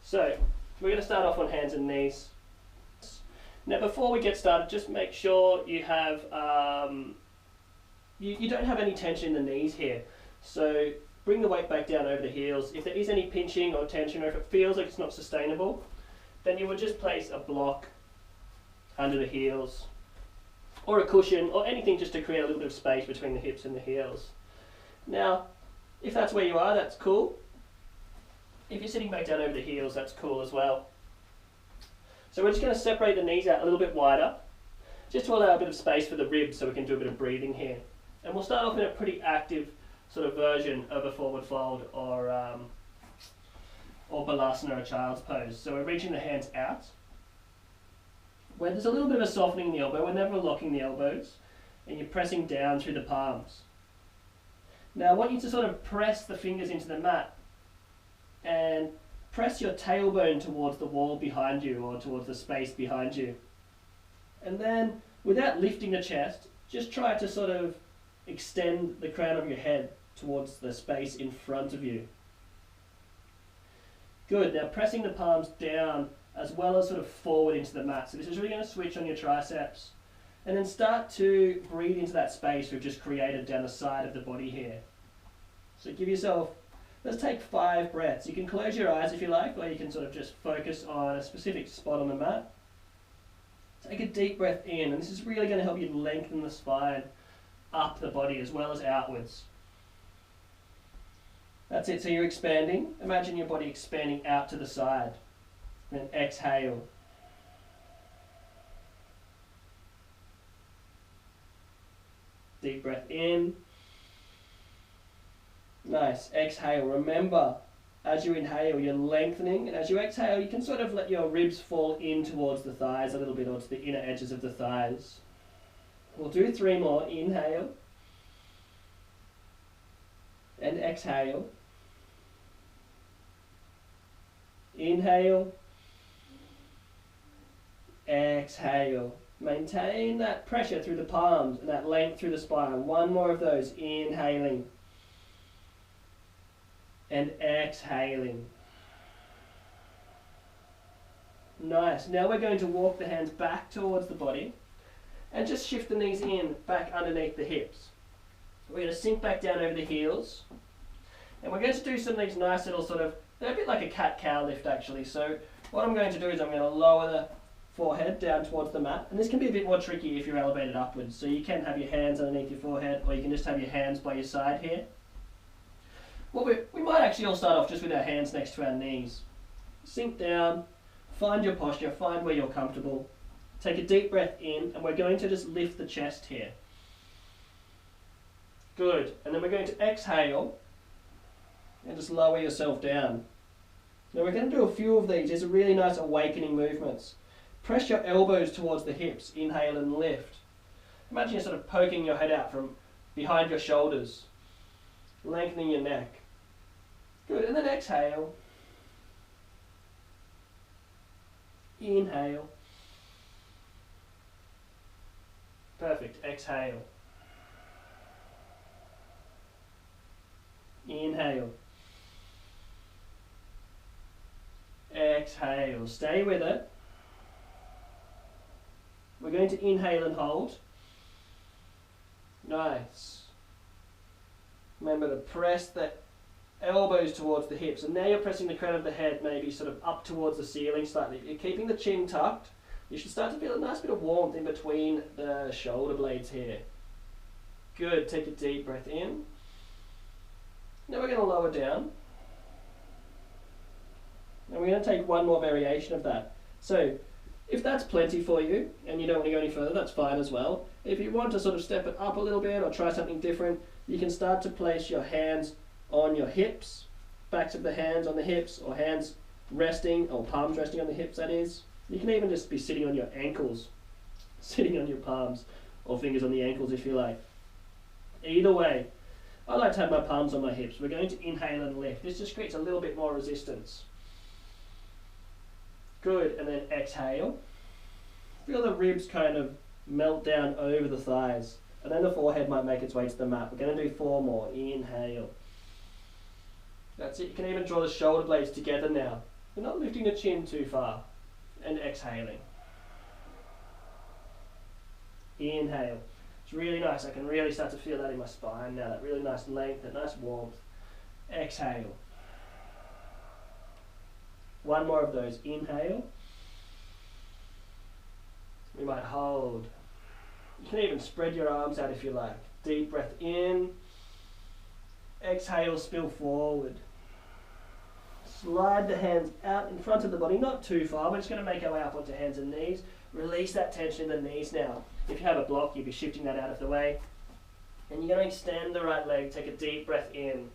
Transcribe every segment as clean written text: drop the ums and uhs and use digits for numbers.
So we're going to start off on hands and knees. Now before we get started, just make sure you have you don't have any tension in the knees here. So bring the weight back down over the heels. If there is any pinching or tension, or if it feels like it's not sustainable, then you would just place a block under the heels, or a cushion, or anything just to create a little bit of space between the hips and the heels. Now, if that's where you are, that's cool. If you're sitting back down over the heels, that's cool as well. So we're just going to separate the knees out a little bit wider, just to allow a bit of space for the ribs so we can do a bit of breathing here. And we'll start off in a pretty active sort of version of a forward fold or balasana or child's pose. So we're reaching the hands out. When there's a little bit of a softening in the elbow, we're never locking the elbows, and you're pressing down through the palms. Now I want you to sort of press the fingers into the mat and press your tailbone towards the wall behind you or towards the space behind you. And then, without lifting the chest, just try to sort of extend the crown of your head towards the space in front of you. Good, now pressing the palms down as well as sort of forward into the mat. So this is really going to switch on your triceps. And then start to breathe into that space we've just created down the side of the body here. So give yourself, let's take 5 breaths. You can close your eyes if you like, or you can sort of just focus on a specific spot on the mat. Take a deep breath in, and this is really going to help you lengthen the spine up the body as well as outwards. That's it, so you're expanding. Imagine your body expanding out to the side. Then exhale. Deep breath in. Nice. Exhale. Remember, as you inhale, you're lengthening, and as you exhale, you can sort of let your ribs fall in towards the thighs a little bit, or to the inner edges of the thighs. We'll do 3 more. Inhale. And exhale. Inhale. Exhale. Maintain that pressure through the palms and that length through the spine. 1 more of those. Inhaling. And exhaling. Nice. Now we're going to walk the hands back towards the body and just shift the knees in, back underneath the hips. We're going to sink back down over the heels, and we're going to do some of these nice little sort of, they're a bit like a cat-cow lift actually. So what I'm going to do is I'm going to lower the forehead down towards the mat, and this can be a bit more tricky if you're elevated upwards. So you can have your hands underneath your forehead, or you can just have your hands by your side here. Well, we might actually all start off just with our hands next to our knees. Sink down, find your posture, find where you're comfortable. Take a deep breath in, and we're going to just lift the chest here. Good, and then we're going to exhale and just lower yourself down. Now we're going to do a few of these. These are really nice awakening movements. Press your elbows towards the hips, inhale and lift. Imagine you're sort of poking your head out from behind your shoulders, lengthening your neck. Good, and then exhale. Inhale. Perfect, exhale. Inhale. Exhale. Stay with it. We're going to inhale and hold. Nice. Remember to press the elbows towards the hips, and now you're pressing the crown of the head maybe sort of up towards the ceiling slightly. You're keeping the chin tucked. You should start to feel a nice bit of warmth in between the shoulder blades here. Good. Take a deep breath in. Now we're going to lower down. And we're going to take 1 more variation of that. So if that's plenty for you and you don't want to go any further, that's fine as well. If you want to sort of step it up a little bit or try something different, you can start to place your hands on your hips, backs of the hands on the hips, or hands resting, or palms resting on the hips, that is. You can even just be sitting on your ankles, sitting on your palms, or fingers on the ankles if you like. Either way, I like to have my palms on my hips. We're going to inhale and lift. This just creates a little bit more resistance. Good, and then exhale. Feel the ribs kind of melt down over the thighs, and then the forehead might make its way to the mat. We're going to do 4 more. Inhale. That's it. You can even draw the shoulder blades together now. We're not lifting the chin too far. And exhaling. Inhale. It's really nice. I can really start to feel that in my spine now. That really nice length, that nice warmth. Exhale. One more of those. Inhale. We might hold. You can even spread your arms out if you like. Deep breath in. Exhale, spill forward. Slide the hands out in front of the body, not too far. We're just going to make our way up onto hands and knees. Release that tension in the knees now. If you have a block, you'll be shifting that out of the way. And you're going to extend the right leg. Take a deep breath in.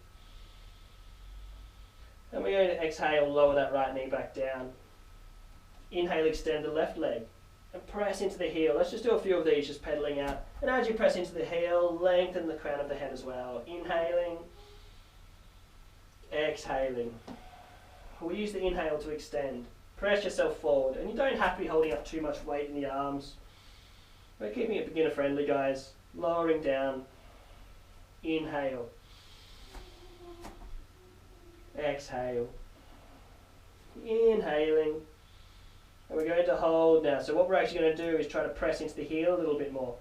And we're going to exhale, lower that right knee back down. Inhale, extend the left leg. And press into the heel. Let's just do a few of these, just pedaling out. And as you press into the heel, lengthen the crown of the head as well. Inhaling. Exhaling. We use the inhale to extend. Press yourself forward. And you don't have to be holding up too much weight in the arms. We're keeping it beginner friendly, guys. Lowering down. Inhale. Exhale. Inhaling. And we're going to hold now. So what we're actually going to do is try to press into the heel a little bit more.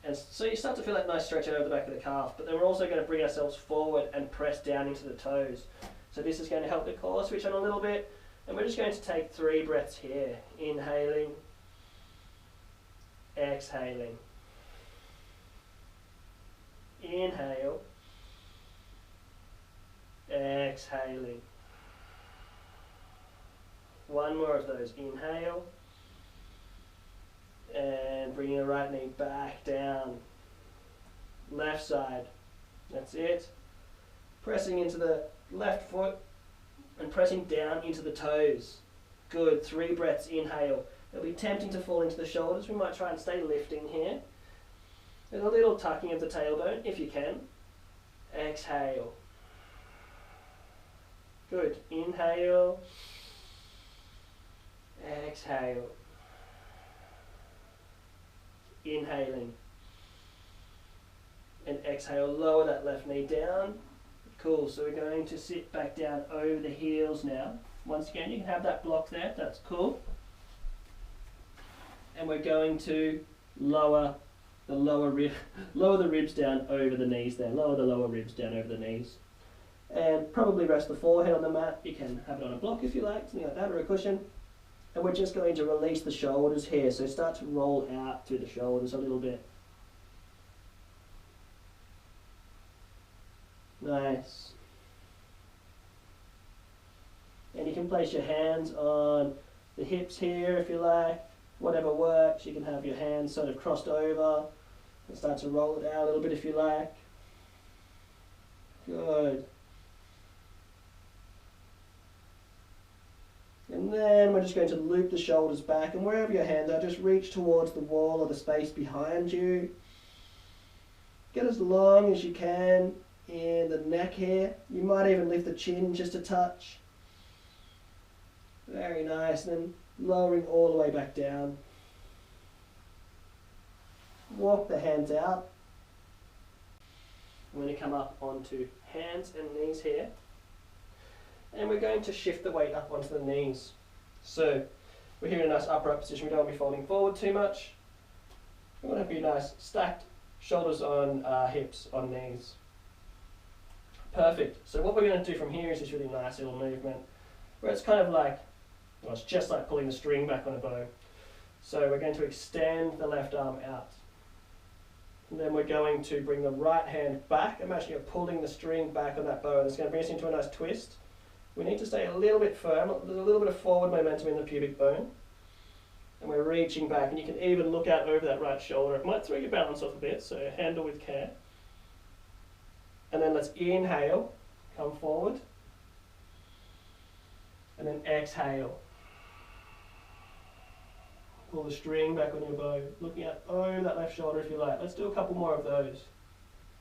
And so you start to feel that nice stretch over the back of the calf. But then we're also going to bring ourselves forward and press down into the toes. So this is going to help the core switch on a little bit. And we're just going to take 3 breaths here. Inhaling. Exhaling. Inhale. Exhaling. One more of those. Inhale. And bringing the right knee back down. Left side. That's it. Pressing into the left foot and pressing down into the toes. Good. 3 breaths. Inhale. It'll be tempting to fall into the shoulders. We might try and stay lifting here. There's a little tucking of the tailbone if you can. Exhale. Good. Inhale. Exhale. Inhaling. And exhale, lower that left knee down. Cool, so we're going to sit back down over the heels now. Once again, you can have that block there, that's cool. And we're going to lower the ribs down over the knees there. Lower the lower ribs down over the knees. And probably rest the forehead on the mat. You can have it on a block if you like, something like that, or a cushion. And we're just going to release the shoulders here. So start to roll out through the shoulders a little bit. Nice. And you can place your hands on the hips here if you like. Whatever works. You can have your hands sort of crossed over and start to roll it out a little bit if you like. Good. And then we're just going to loop the shoulders back, and wherever your hands are, just reach towards the wall or the space behind you. Get as long as you can in the neck here. You might even lift the chin just a touch. Very nice. And then lowering all the way back down. Walk the hands out. I'm going to come up onto hands and knees here. And we're going to shift the weight up onto the knees. So we're here in a nice upright position. We don't want to be folding forward too much. We want to be nice, stacked shoulders on hips, on knees. Perfect. So what we're going to do from here is this really nice little movement where it's kind of like, well, it's just like pulling the string back on a bow. So we're going to extend the left arm out. And then we're going to bring the right hand back. Imagine you're pulling the string back on that bow, and it's going to bring us into a nice twist. We need to stay a little bit firm. There's a little bit of forward momentum in the pubic bone. And we're reaching back, and you can even look out over that right shoulder. It might throw your balance off a bit, so handle with care. And then let's inhale, come forward. And then exhale. Pull the string back on your bow, looking out over that left shoulder if you like. Let's do a couple more of those.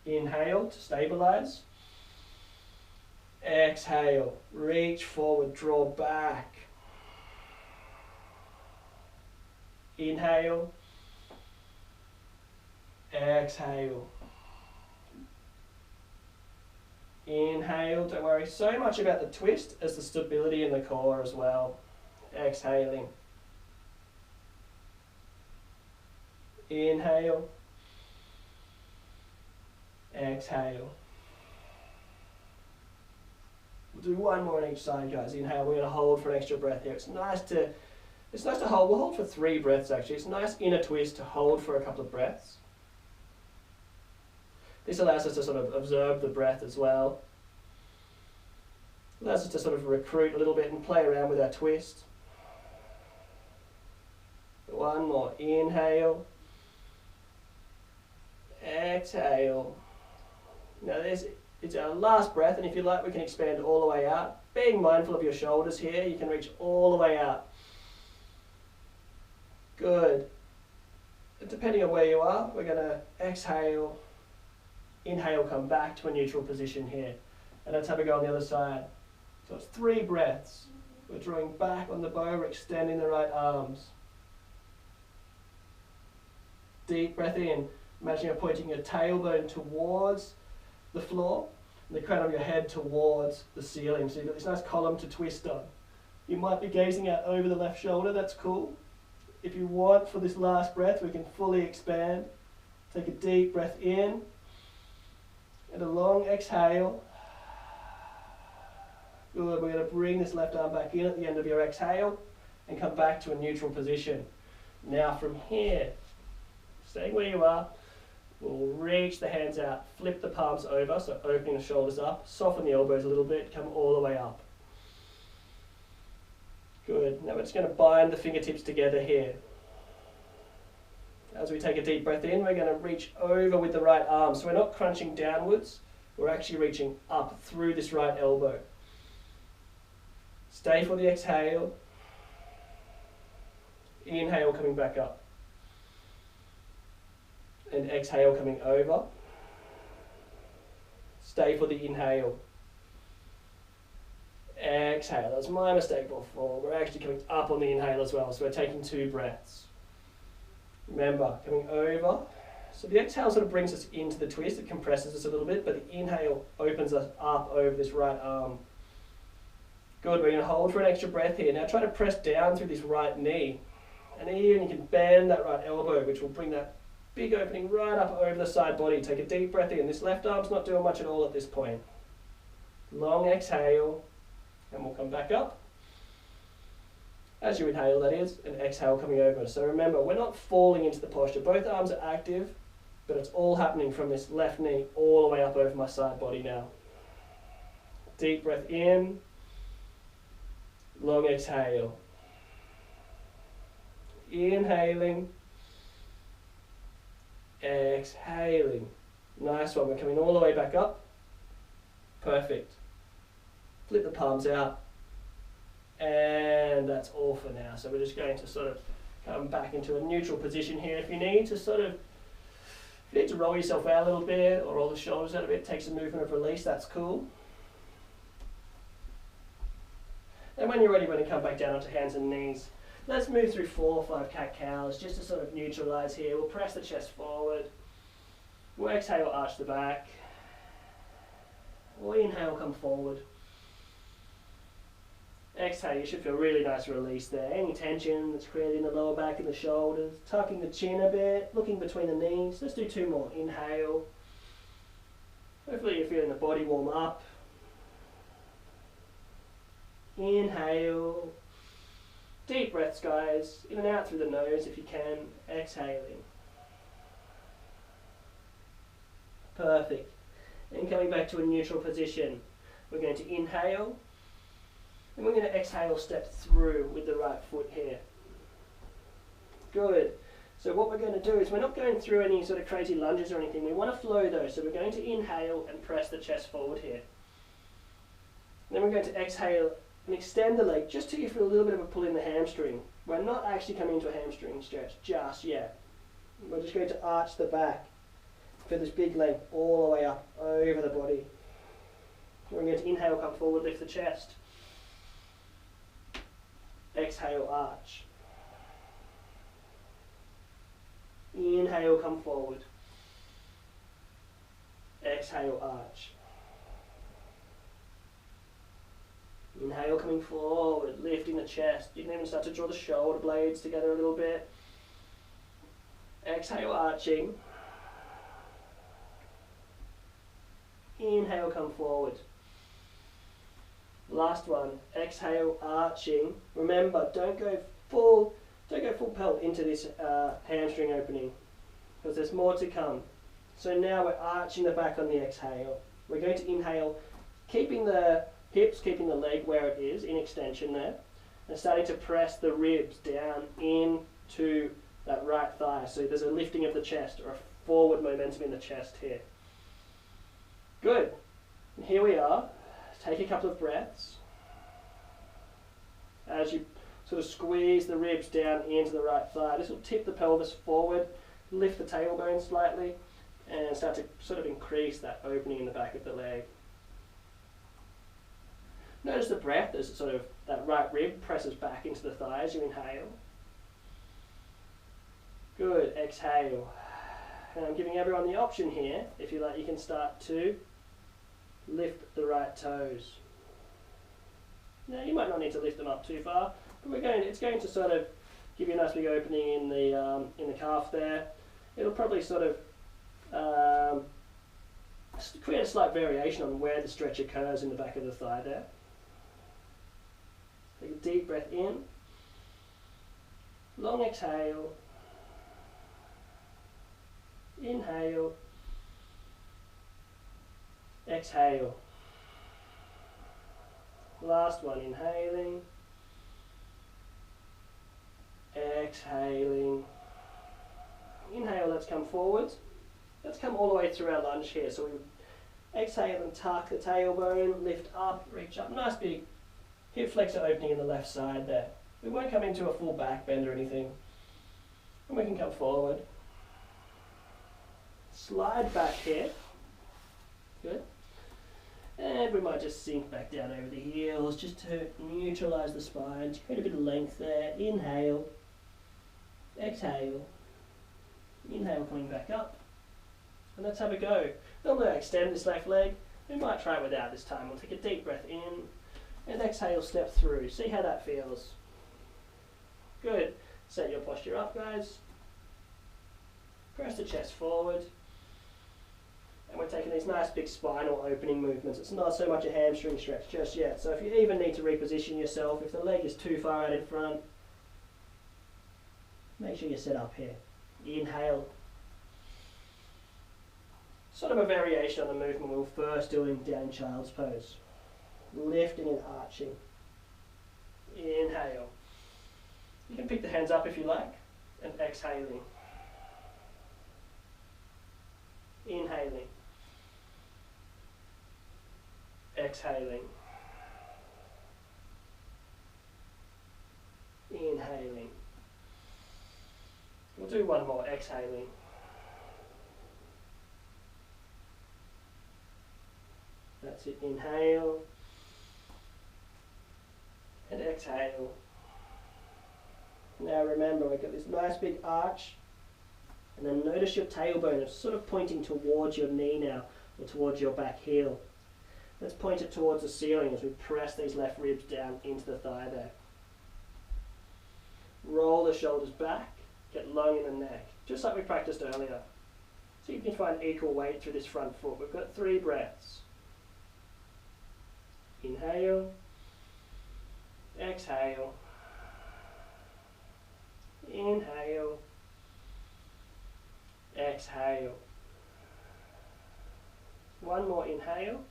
Inhale to stabilize. Exhale, reach forward, draw back. Inhale. Exhale. Inhale, don't worry so much about the twist as the stability in the core as well. Exhaling. Inhale. Exhale. We'll do one more on each side, guys. Inhale, we're going to hold for an extra breath here. It's nice to hold. We'll hold for 3 breaths actually. It's a nice inner twist to hold for a couple of breaths. This allows us to sort of observe the breath as well. Allows us to sort of recruit a little bit and play around with our twist. One more. Inhale. Exhale. Now it's our last breath, and if you like we can expand all the way out. Being mindful of your shoulders here, you can reach all the way out. Good. And depending on where you are, we're going to exhale, inhale, come back to a neutral position here. And let's have a go on the other side. So it's 3 breaths. We're drawing back on the bow, we're extending the right arms. Deep breath in. Imagine you're pointing your tailbone towards the floor and the crown of your head towards the ceiling. So you've got this nice column to twist on. You might be gazing out over the left shoulder, that's cool. If you want, for this last breath, we can fully expand. Take a deep breath in and a long exhale. Good, we're going to bring this left arm back in at the end of your exhale and come back to a neutral position. Now from here, staying where you are, we'll reach the hands out, flip the palms over, so opening the shoulders up, soften the elbows a little bit, come all the way up. Good, now we're just going to bind the fingertips together here. As we take a deep breath in, we're going to reach over with the right arm. So we're not crunching downwards, we're actually reaching up through this right elbow. Stay for the exhale. Inhale, coming back up. And exhale, coming over. Stay for the inhale. Exhale. That was my mistake before. We're actually coming up on the inhale as well, so we're taking 2 breaths. Remember, coming over. So the exhale sort of brings us into the twist, it compresses us a little bit, but the inhale opens us up over this right arm. Good, we're going to hold for an extra breath here. Now try to press down through this right knee. And even you can bend that right elbow, which will bring that big opening right up over the side body. Take a deep breath in. This left arm's not doing much at all at this point. Long exhale, and we'll come back up. As you inhale, that is, and exhale coming over. So remember, we're not falling into the posture. Both arms are active, but it's all happening from this left knee all the way up over my side body now. Deep breath in. Long exhale. Inhaling. Exhaling. Nice one. We're coming all the way back up. Perfect. Flip the palms out. And that's all for now. So we're just going to sort of come back into a neutral position here. If you need to roll yourself out a little bit or roll the shoulders out a bit, take some movement of release, that's cool. And when you're ready, we're going to come back down onto hands and knees. Let's move through 4 or 5 cat-cows just to sort of neutralize here. We'll press the chest forward. We'll exhale, arch the back. We'll inhale, come forward. Exhale, you should feel really nice release there. Any tension that's created in the lower back and the shoulders. Tucking the chin a bit, looking between the knees. Let's do 2 more. Inhale. Hopefully you're feeling the body warm up. Inhale. Deep breaths, guys. In and out through the nose if you can. Exhaling. Perfect. And coming back to a neutral position. We're going to inhale. And we're going to exhale, step through with the right foot here. Good. So what we're going to do is we're not going through any sort of crazy lunges or anything. We want to flow though. So we're going to inhale and press the chest forward here. Then we're going to exhale and extend the leg just till you feel a little bit of a pull in the hamstring. We're not actually coming into a hamstring stretch just yet. We're just going to arch the back for this big leg all the way up over the body. We're going to inhale, come forward, lift the chest. Exhale, arch. Inhale, come forward. Exhale, arch. Inhale, coming forward, lifting the chest. You can even start to draw the shoulder blades together a little bit. Exhale, arching. Inhale, come forward. Last one. Exhale, arching. Remember, don't go full pelt into this hamstring opening, because there's more to come. So now we're arching the back on the exhale. We're going to inhale, keeping the hips, keeping the leg where it is, in extension there, and starting to press the ribs down into that right thigh. So there's a lifting of the chest, or a forward momentum in the chest here. Good. And here we are. Take a couple of breaths. As you sort of squeeze the ribs down into the right thigh, this will tip the pelvis forward, lift the tailbone slightly, and start to sort of increase that opening in the back of the leg. Notice the breath as sort of that right rib presses back into the thigh as you inhale. Good, exhale. And I'm giving everyone the option here, if you like, you can start to lift the right toes. Now you might not need to lift them up too far, but it's going to sort of give you a nice big opening in the calf there. It'll probably sort of create a slight variation on where the stretch occurs in the back of the thigh there. Take a deep breath in, long exhale, inhale, exhale. Last one, inhaling, exhaling. Inhale, let's come forward. Let's come all the way through our lunge here. So we exhale and tuck the tailbone, lift up, reach up. Nice big hip flexor opening in the left side there. We won't come into a full back bend or anything. And we can come forward. Slide back here. Good. And we might just sink back down over the heels just to neutralize the spine, to create a bit of length there. Inhale, exhale, inhale, coming back up. And let's have a go. Then we'll extend this left leg. We might try it without this time. We'll take a deep breath in and exhale, step through. See how that feels. Good. Set your posture up, guys. Press the chest forward. And we're taking these nice big spinal opening movements. It's not so much a hamstring stretch just yet. So if you even need to reposition yourself, if the leg is too far out in front, make sure you set up here. Inhale. Sort of a variation on the movement we were first doing down in child's pose. Lifting and arching. Inhale. You can pick the hands up if you like, and exhaling. Inhaling. Exhaling. Inhaling. We'll do one more, exhaling. That's it, inhale. And exhale. Now remember, we've got this nice big arch. And then notice your tailbone is sort of pointing towards your knee now, or towards your back heel. Let's point it towards the ceiling as we press these left ribs down into the thigh there. Roll the shoulders back, get long in the neck, just like we practiced earlier. So you can find equal weight through this front foot. We've got 3 breaths. Inhale, exhale, inhale, exhale. One more inhale,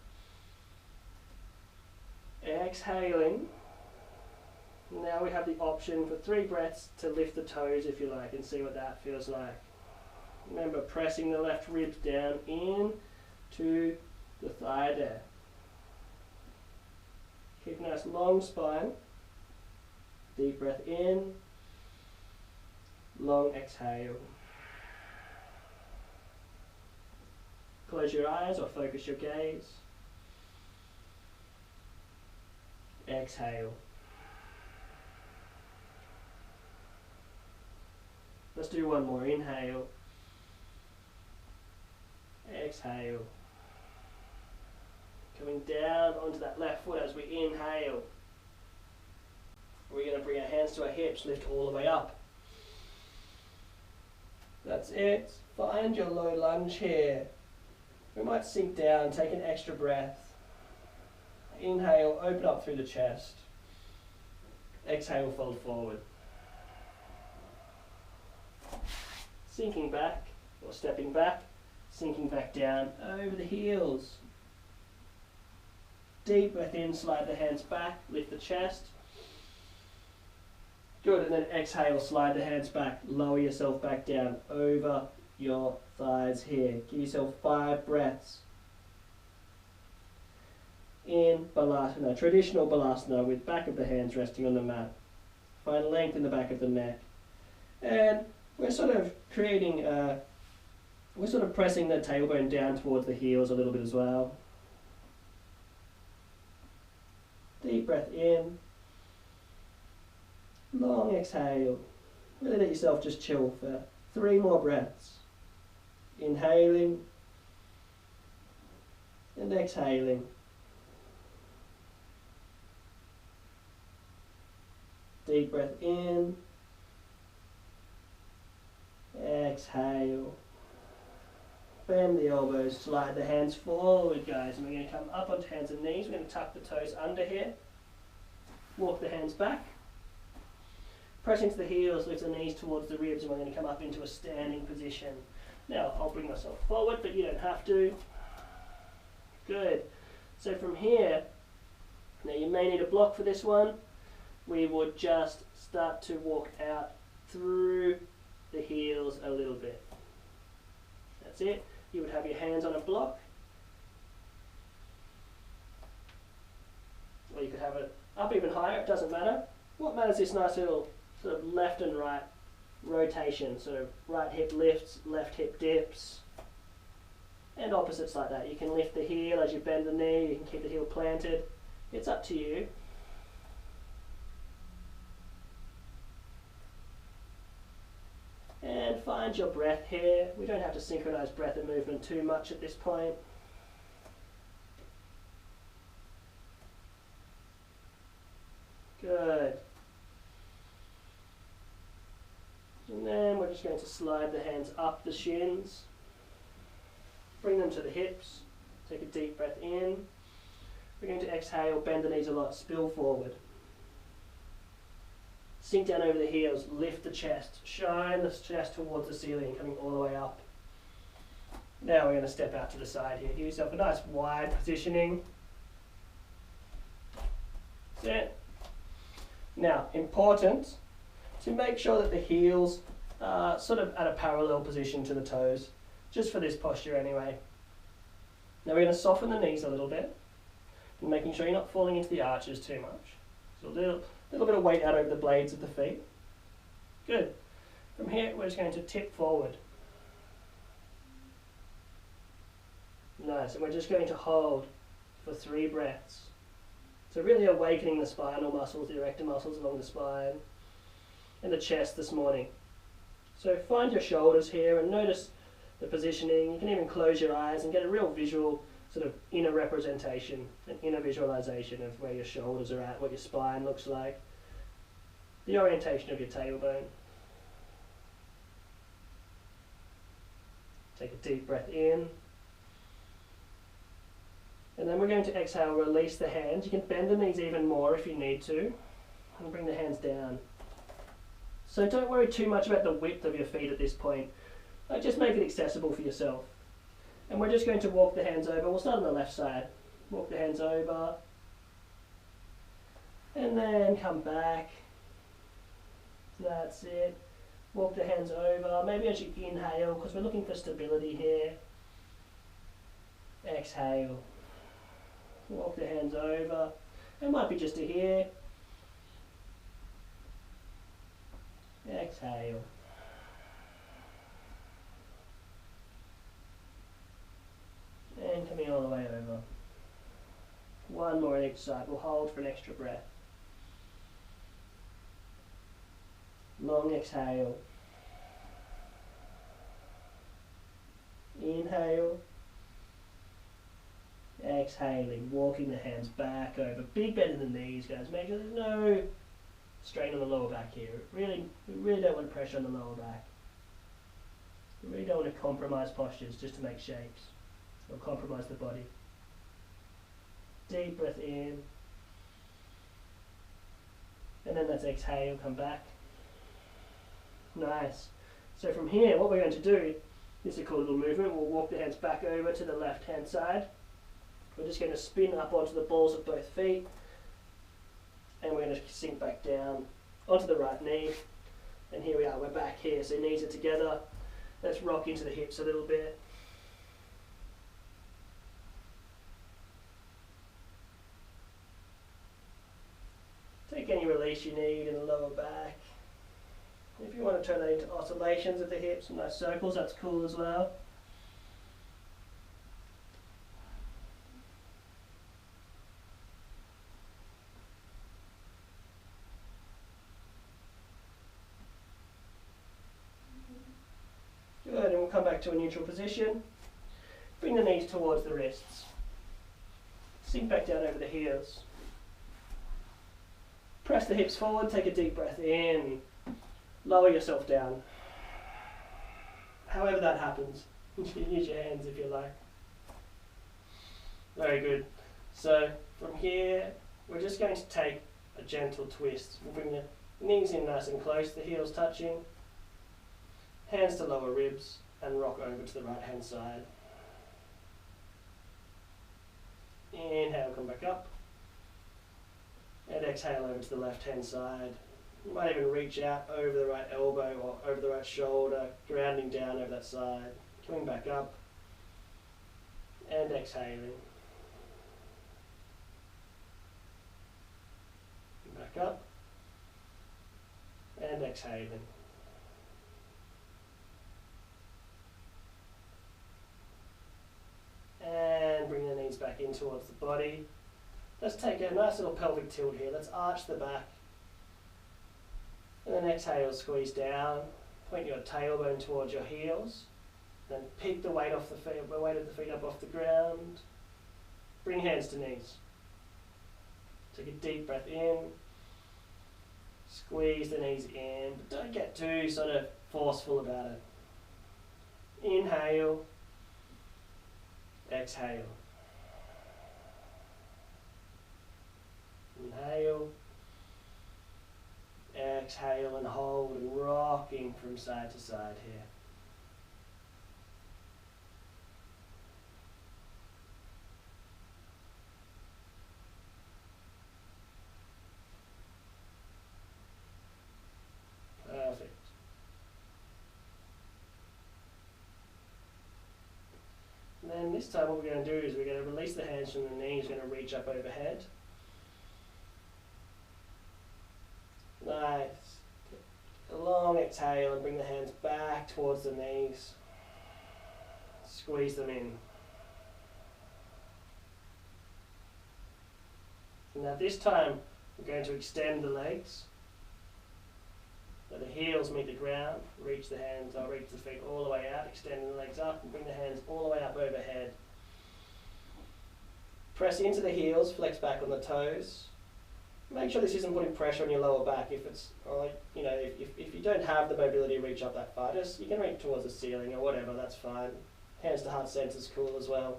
exhaling. Now we have the option for 3 breaths to lift the toes if you like and see what that feels like. Remember, pressing the left ribs down into the thigh there. Keep a nice long spine. Deep breath in, long exhale. Close your eyes or focus your gaze. Exhale. Let's do one more. Inhale. Exhale. Coming down onto that left foot as we inhale. hands to our hips, lift all the way up. That's it. Find your low lunge here. We might sink down, take an extra breath. Inhale, open up through the chest. Exhale, fold forward. Sinking back, or stepping back, sinking back down over the heels. Deep breath in, slide the hands back, lift the chest. Good, and then exhale, slide the hands back, lower yourself back down over your thighs here. Give yourself 5 breaths. In Balasana, traditional Balasana with back of the hands resting on the mat. Find length in the back of the neck. And we're sort of creating, we're sort of pressing the tailbone down towards the heels a little bit as well. Deep breath in. Long exhale. Really let yourself just chill for 3 more breaths. Inhaling and exhaling. Deep breath in. Exhale. Bend the elbows, slide the hands forward, guys. And we're going to come up onto hands and knees. We're going to tuck the toes under here. Walk the hands back. Press into the heels, lift the knees towards the ribs, and we're going to come up into a standing position. Now, I'll bring myself forward, but you don't have to. Good. So from here, now you may need a block for this one. We would just start to walk out through the heels a little bit. That's it. You would have your hands on a block. Or you could have it up even higher, it doesn't matter. What matters is this nice little sort of left and right rotation. So right hip lifts, left hip dips. And opposites like that. You can lift the heel as you bend the knee, you can keep the heel planted. It's up to you. And find your breath here. We don't have to synchronize breath and movement too much at this point. Good. And then we're just going to slide the hands up the shins. Bring them to the hips. Take a deep breath in. We're going to exhale, bend the knees a lot, spill forward. Sink down over the heels, lift the chest, shine the chest towards the ceiling, coming all the way up. Now we're going to step out to the side here. Give yourself a nice wide positioning. That's it. Now, important to make sure that the heels are sort of at a parallel position to the toes, just for this posture anyway. Now we're going to soften the knees a little bit, and making sure you're not falling into the arches too much. So a little bit of weight out over the blades of the feet. Good. From here, we're just going to tip forward. Nice, and we're just going to hold for 3 breaths. So really awakening the spinal muscles, the erector muscles along the spine, and the chest this morning. So find your shoulders here and notice the positioning. You can even close your eyes and get a real visual sort of inner representation, an inner visualization of where your shoulders are at, what your spine looks like, the orientation of your tailbone. Take a deep breath in. And then we're going to exhale, release the hands. You can bend the knees even more if you need to, and bring the hands down. So don't worry too much about the width of your feet at this point. Just make it accessible for yourself. And we're just going to walk the hands over. We'll start on the left side. Walk the hands over. And then come back. That's it. Walk the hands over. Maybe as you inhale, because we're looking for stability here. Exhale. Walk the hands over. It might be just to here. Exhale. And coming all the way over. One more on each side. We'll hold for an extra breath. Long exhale. Inhale. Exhaling. Walking the hands back over. Big bend in the knees, guys. Make sure there's no strain on the lower back here. We really don't want to pressure on the lower back. We really don't want to compromise postures just to make shapes or compromise the body. Deep breath in, and then let's exhale, come back. Nice. So from here, what we're going to do, this is a cool little movement. We'll walk the hands back over to the left hand side. We're just going to spin up onto the balls of both feet, and we're going to sink back down onto the right knee. And here we are, we're back here, so knees are together. Let's rock into the hips a little bit. Take any release you need in the lower back. If you want to turn that into oscillations of the hips, some nice circles, that's cool as well. Good, and we'll come back to a neutral position. Bring the knees towards the wrists. Sink back down over the heels. Press the hips forward, take a deep breath in. Lower yourself down. However that happens. You can use your hands if you like. Very good. So from here, we're just going to take a gentle twist. We'll bring the knees in nice and close, the heels touching. Hands to lower ribs and rock over to the right hand side. Inhale, come back up. And exhale over to the left hand side. You might even reach out over the right elbow or over the right shoulder, grounding down over that side. Coming back up and exhaling. Back up and exhaling. And bring the knees back in towards the body. Let's take a nice little pelvic tilt here. Let's arch the back. And then exhale, squeeze down. Point your tailbone towards your heels. Then pick the weight off the feet, the weight of the feet up off the ground. Bring hands to knees. Take a deep breath in. Squeeze the knees in, but don't get too sort of forceful about it. Inhale. Exhale. Inhale. Exhale and hold and rocking from side to side here. Perfect. And then this time what we're going to do is we're going to release the hands from the knees, we're going to reach up overhead. Nice. A long exhale and bring the hands back towards the knees. Squeeze them in. Now this time we're going to extend the legs. Let the heels meet the ground. Reach the hands, I'll reach the feet all the way out, extending the legs up and bring the hands all the way up overhead. Press into the heels, flex back on the toes. Make sure this isn't putting pressure on your lower back. If it's, if you don't have the mobility to reach up that far, just you can reach towards the ceiling or whatever, that's fine. Hands to heart center is cool as well.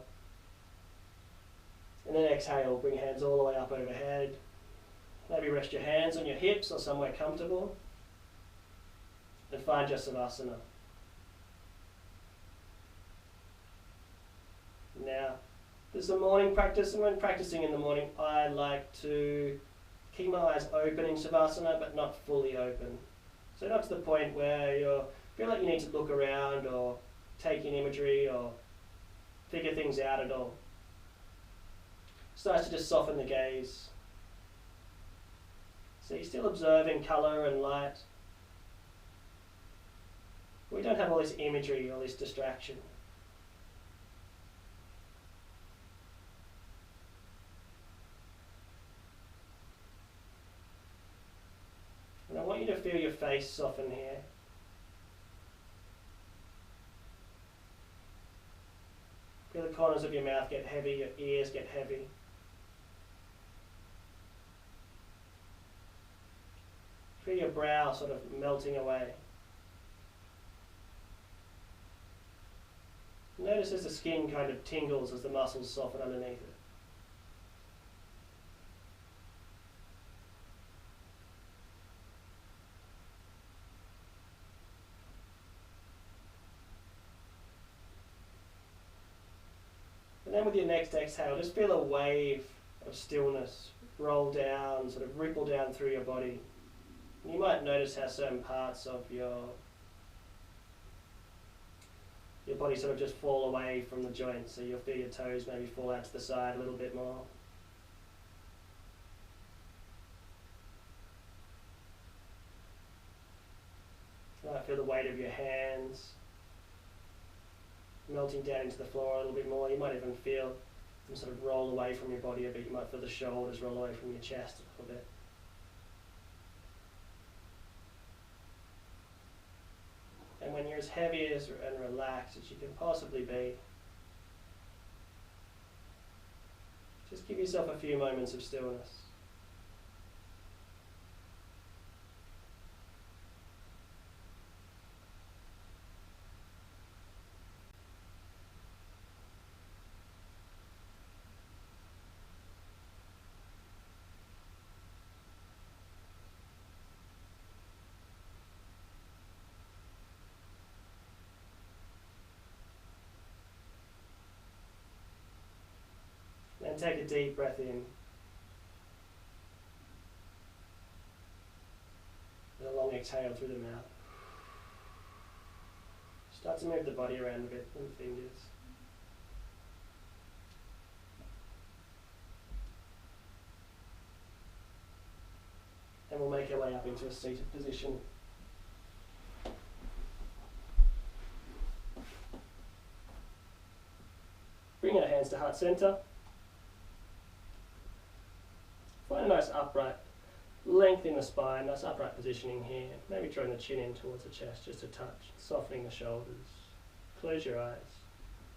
And then exhale, bring hands all the way up overhead. Maybe rest your hands on your hips or somewhere comfortable. And find your savasana. Now, there's a morning practice, and when practicing in the morning, I like to keep my eyes open in savasana, but not fully open. So not to the point where you feel like you need to look around or take in imagery or figure things out at all. It's nice to just soften the gaze. So you're still observing colour and light. We don't have all this imagery, all this distraction. And I want you to feel your face soften here. Feel the corners of your mouth get heavy, your ears get heavy. Feel your brow sort of melting away. Notice as the skin kind of tingles as the muscles soften underneath it. And then with your next exhale, just feel a wave of stillness roll down, sort of ripple down through your body. And you might notice how certain parts of your body sort of just fall away from the joints, so you'll feel your toes maybe fall out to the side a little bit more. You might feel the weight of your hands melting down into the floor a little bit more. You might even feel them sort of roll away from your body a bit. You might feel the shoulders roll away from your chest a little bit. And when you're as heavy and relaxed as you can possibly be, just give yourself a few moments of stillness. And take a deep breath in. And a long exhale through the mouth. Start to move the body around a bit with the fingers. And we'll make our way up into a seated position. Bring our hands to heart center. Find a nice upright length in the spine, nice upright positioning here. Maybe drawing the chin in towards the chest just a touch, softening the shoulders. Close your eyes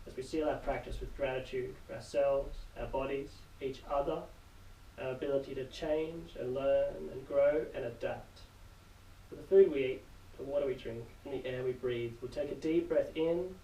as we seal our practice with gratitude for ourselves, our bodies, each other, our ability to change and learn and grow and adapt. For the food we eat, the water we drink, and the air we breathe, we'll take a deep breath in